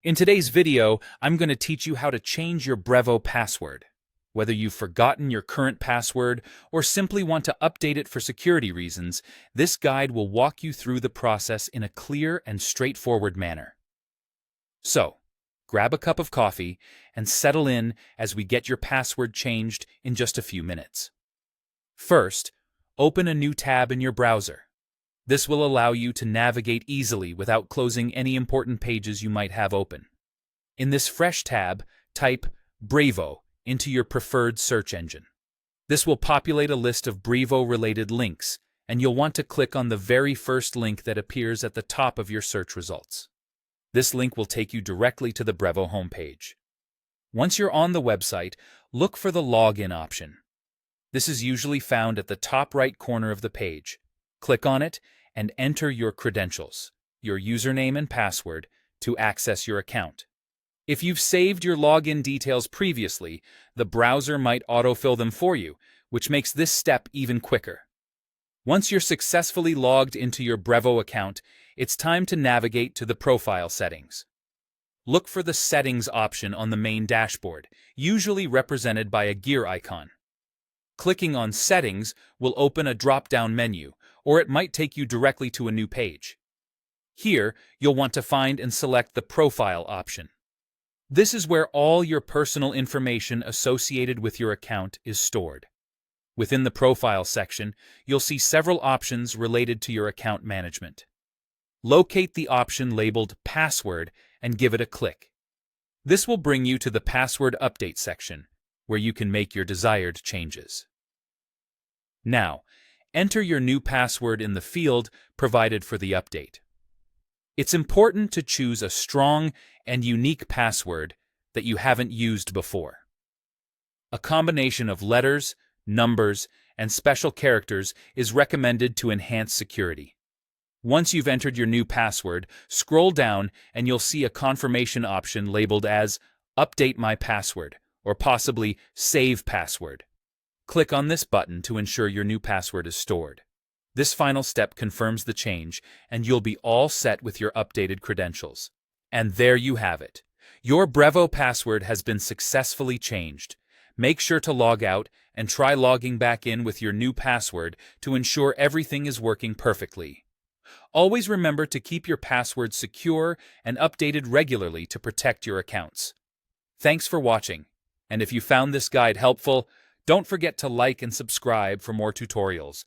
In today's video, I'm going to teach you how to change your Brevo password. Whether you've forgotten your current password or simply want to update it for security reasons, this guide will walk you through the process in a clear and straightforward manner. So, grab a cup of coffee and settle in as we get your password changed in just a few minutes. First, open a new tab in your browser. This will allow you to navigate easily without closing any important pages you might have open. In this fresh tab, type Brevo into your preferred search engine. This will populate a list of Brevo-related links, and you'll want to click on the very first link that appears at the top of your search results. This link will take you directly to the Brevo homepage. Once you're on the website, look for the Login option. This is usually found at the top right corner of the page. Click on it and enter your credentials, your username and password, to access your account. If you've saved your login details previously, the browser might autofill them for you, which makes this step even quicker. Once you're successfully logged into your Brevo account, it's time to navigate to the profile settings. Look for the Settings option on the main dashboard, usually represented by a gear icon. Clicking on Settings will open a drop-down menu, or it might take you directly to a new page. Here, you'll want to find and select the Profile option. This is where all your personal information associated with your account is stored. Within the Profile section, you'll see several options related to your account management. Locate the option labeled Password and give it a click. This will bring you to the Password Update section, where you can make your desired changes. Now, enter your new password in the field provided for the update. It's important to choose a strong and unique password that you haven't used before. A combination of letters, numbers, and special characters is recommended to enhance security. Once you've entered your new password, scroll down and you'll see a confirmation option labeled as Update My Password or possibly Save Password. Click on this button to ensure your new password is stored. This final step confirms the change, and you'll be all set with your updated credentials. And there you have it. Your Brevo password has been successfully changed. Make sure to log out and try logging back in with your new password to ensure everything is working perfectly. Always remember to keep your password secure and updated regularly to protect your accounts. Thanks for watching, and if you found this guide helpful, don't forget to like and subscribe for more tutorials.